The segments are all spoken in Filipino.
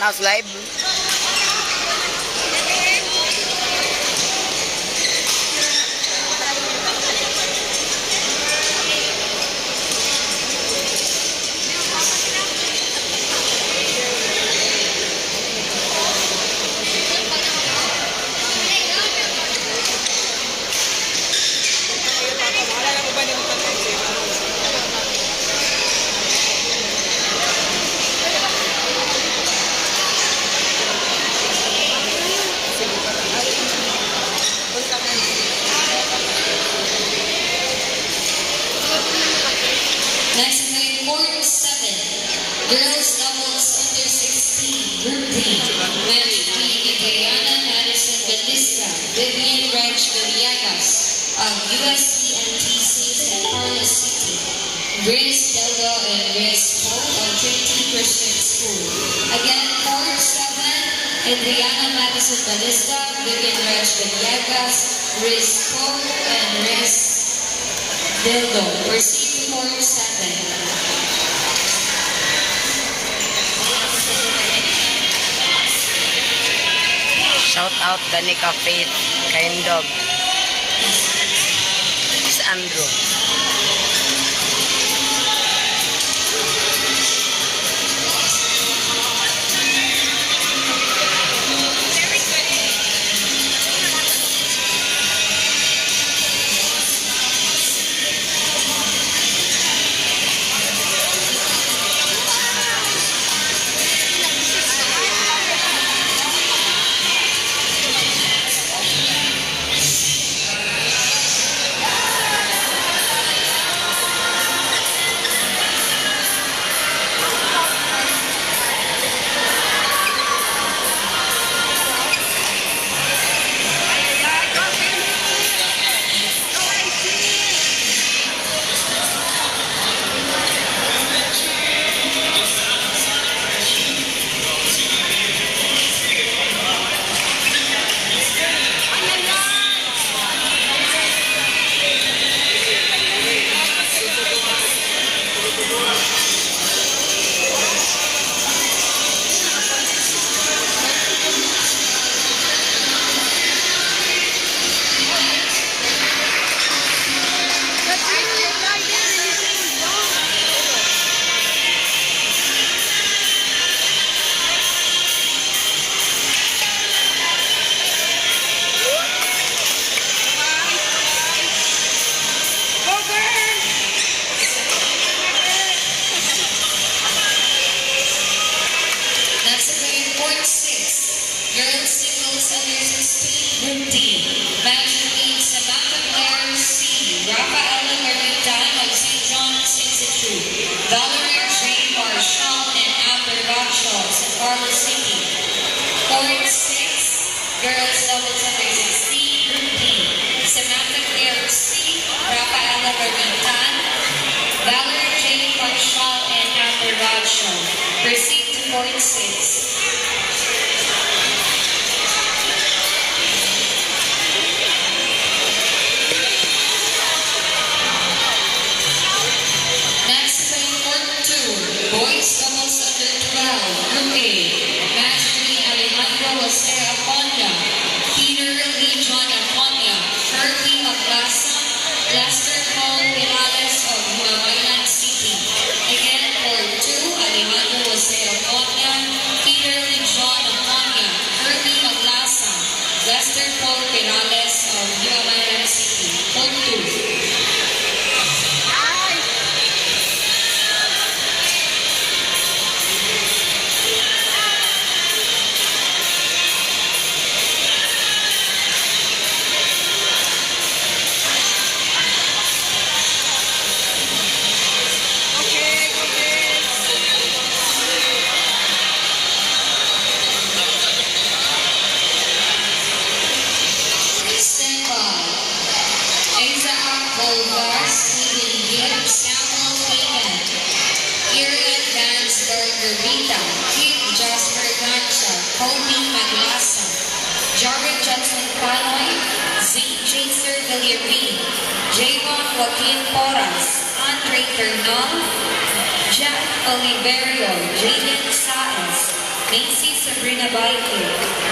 Funhouse Live. Next is the Court 7, Girls Doubles Under 16, Group D, match between Diana Madison Batista, Vivian Reg Villegas of USC NTC San Carlos City, Grace Delga and Grace Pope of Trinity Christian School. Again, Court 7, Adriana Madison Batista, Vivian Reg Villegas, Grace Pope, and Grace Delga. Proceed to Court 7. Shout out Danica Faith, kind of. Miss Andrew. Girls Singles Under 16, Group D. Match between Samantha Claire C. Rafaela Maritan of St. John's Institute, Valerie J. Marshall and Amber Rochelle, San Carlos City. Court 6, Girls Doubles Under 16, Group D. Samantha Claire C. Rafaela Maritan, Valerie J. Marshall and Amber Rochelle. Proceed to Court 6. Boys Doubles Under 12, Group A. Match between Alejandro Jose Aconia, Peter Lee John Aconia, Shirley Maglasa, Lester Paul Perales of Huamaylan City. Again, Court 2, Alejandro Jose Aconia, Peter Lee John Aconia, Shirley Maglasa, Lester Paul Perales of Huamaylan City. Court 2. Jared Johnson Panoy, Zane Chaser Villarreal, Javon Joaquin Porras, Andre Ternal, Jack Oliverio, Jaden Saez, Macy Sabrina Baike,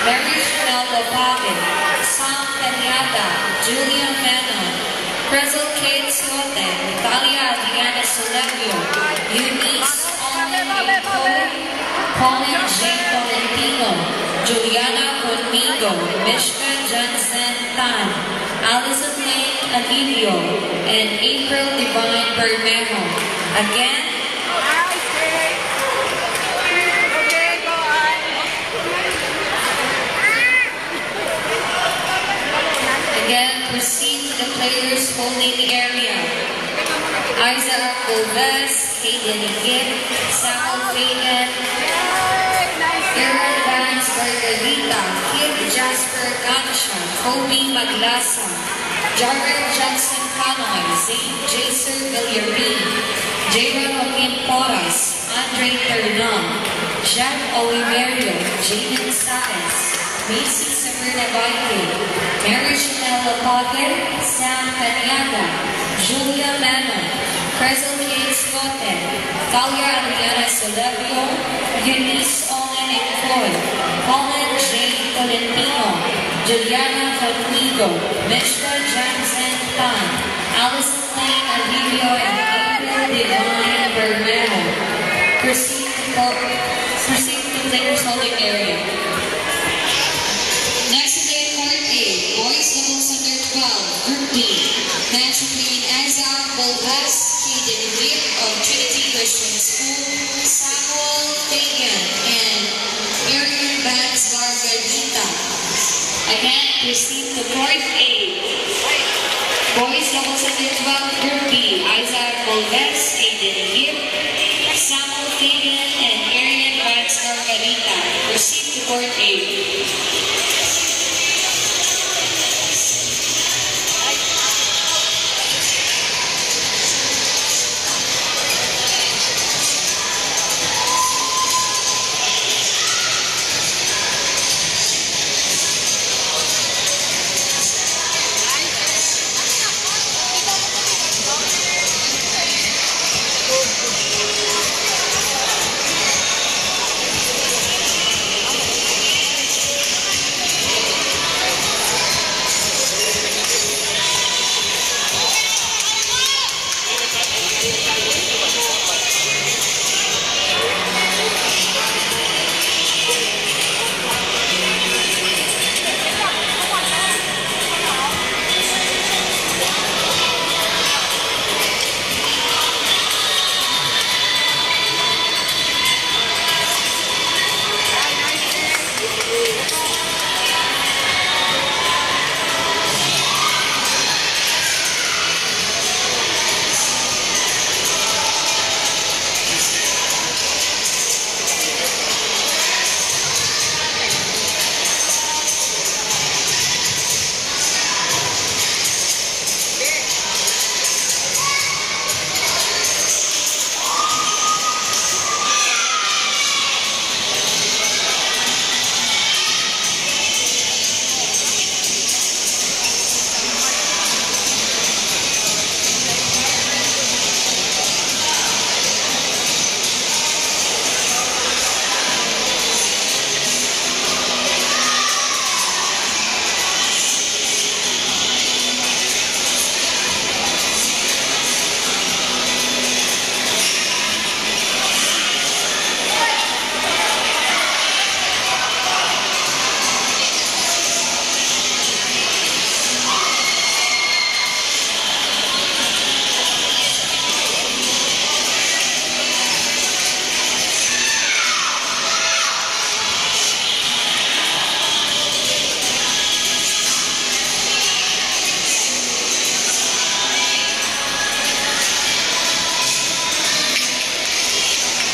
Mary Chanel Lopate, Sam Cañada, Julia Menon, Prezel Kate Suote, Natalia Adriana Solemio, Eunice Owen Nicole, Colin J. Tolentino, Juliana Conmigo, Mishka Johnson Tan, Allison Lane Alivio, and April Divine Bermejo. Again, proceed to the players holding area. Isaac Golves, Hayden Gibb, Samuel Fagan, Aaron Vance Margarita, Kid Jasper Gansha, Kobe Maglasa, Jarrett Jackson Canoy, Zane Jaser Villarin, J. Joaquin Porras, Andre Ternal, Jack Oliverio, Jaden Saez, Macy Sabrina Baike, Mary Chanel Lopate, Sam Cañada, Julia Manon, Prezel Kate Scote, Talia Adriana Solemio, Eunice Owen Nicole, Colin J. Tolentino, Juliana Conmigo, Mishka Johnson Tan, Allison Lane Alivio, and April Divine Bermejo. Proceed to players holding area. Next today, Court A, Boys Doubles Under 12, Group B, match between Isaac Golves, Hayden Gibb of Trinity Christian School, Samuel Fagan, and Aaron Vance Margarita. Again, proceed to Court A, Boys Doubles Under 12, Group B, Isaac Golves, Hayden Gibb, Samuel Fagan, and Aaron Vance Margarita. Proceed to Court A.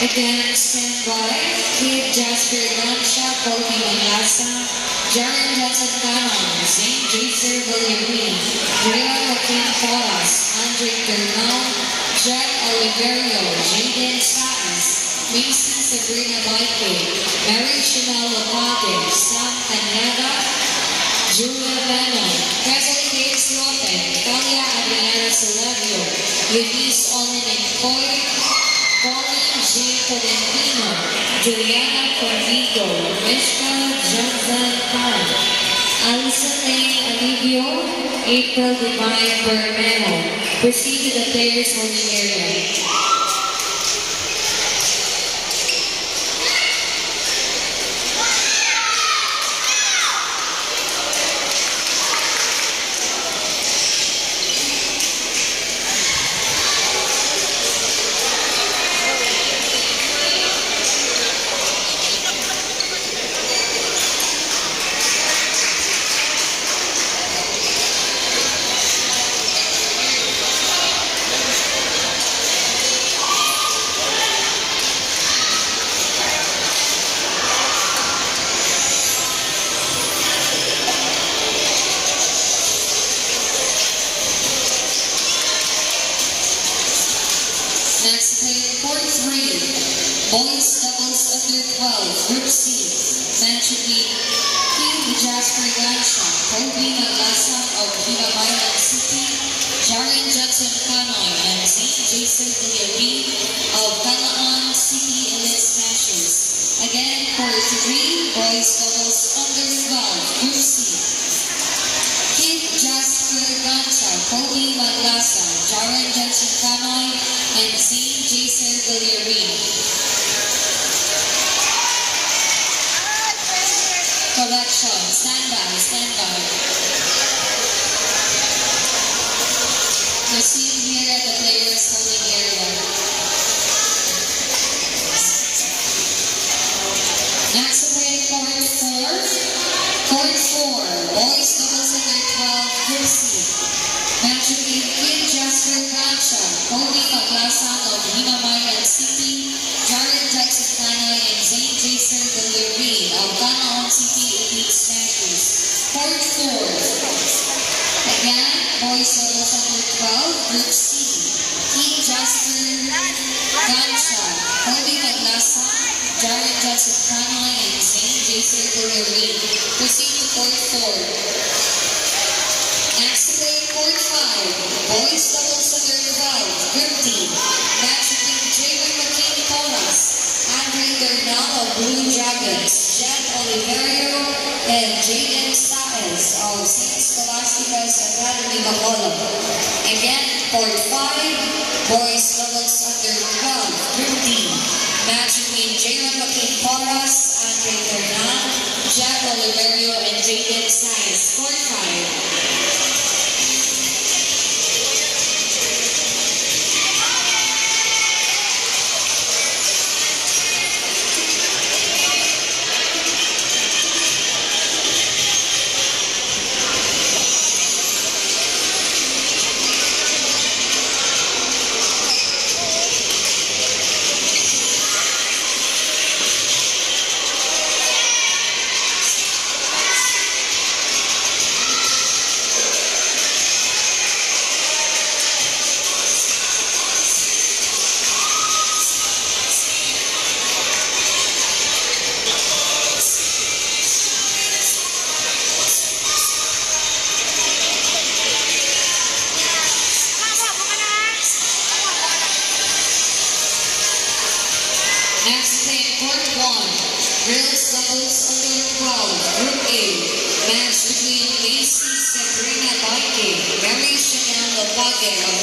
Again, stand by. Kid Jasper Gansha, Kobe Manasa, Jaren Johnson Canon, St. Jaser Villarin, Drea Joaquin Porras, Andre Ternal, Jack Oliverio, Jaden Saez, Macy Sabrina Baike, Mary Chanel Lopate, Sam Cañada, Julia Menon, Prezel Kate Scote, Talia Adriana Solemio, Eunice Owen Nicole, Colin J. Tolentino, Juliana Corrigo, Mishka Jonathan Khan, Alison Lane Alivio, April Divine Bermejo. Proceed to the players' holding area. Next player, court 3. Boys doubles under 12, Group C. Men should be King Jasper Gansha, Kobe Maglasang of Himabayan City, Jaren Johnson Kanoy, and St. Jason Villarreal of Canaan City Elite Smashers. Again, court 3. Boys doubles under 12, Group C. King Jasper Gansha, Kobe Maglasang, Jaren Johnson Kanoy, and St. Jason Villarreal. Correction. Stand by. Stand by. Proceed here at the players' holding area. Next to play court 4. Court 4. Boys doubles under 12, Group C. Match between King Jasper Gansha, Kobe Maglasang of Himabayan City, Jaren Jackson Kanoy, and St. Jason Villarreal of Canaan City Elite Smashers. Court 4. Again, boys doubles under 12, Group C. King Jasper Gansha, Kobe Maglasang, Jaren Jackson Kanoy, and St. Jason Villarreal. Proceed to court 4. Next to play court 5. Boys doubles under 12, Group D. Match between Javen McKinney Poras, Andre Bernal of Blue Dragons, Jen Oliverio, and Jaden Saez of St. Scholastica's Academy Bacolod. Again, court 5. Boys doubles under 12, Group D. Match between Javen McKinney Poras, Andre Bernal, Jen Oliverio, and Jaden Saez. Court 5. Next play, court 1. Girls doubles under 12, Group A. Match between Lacey Sabrina Baike, Mary Chanel Lapage of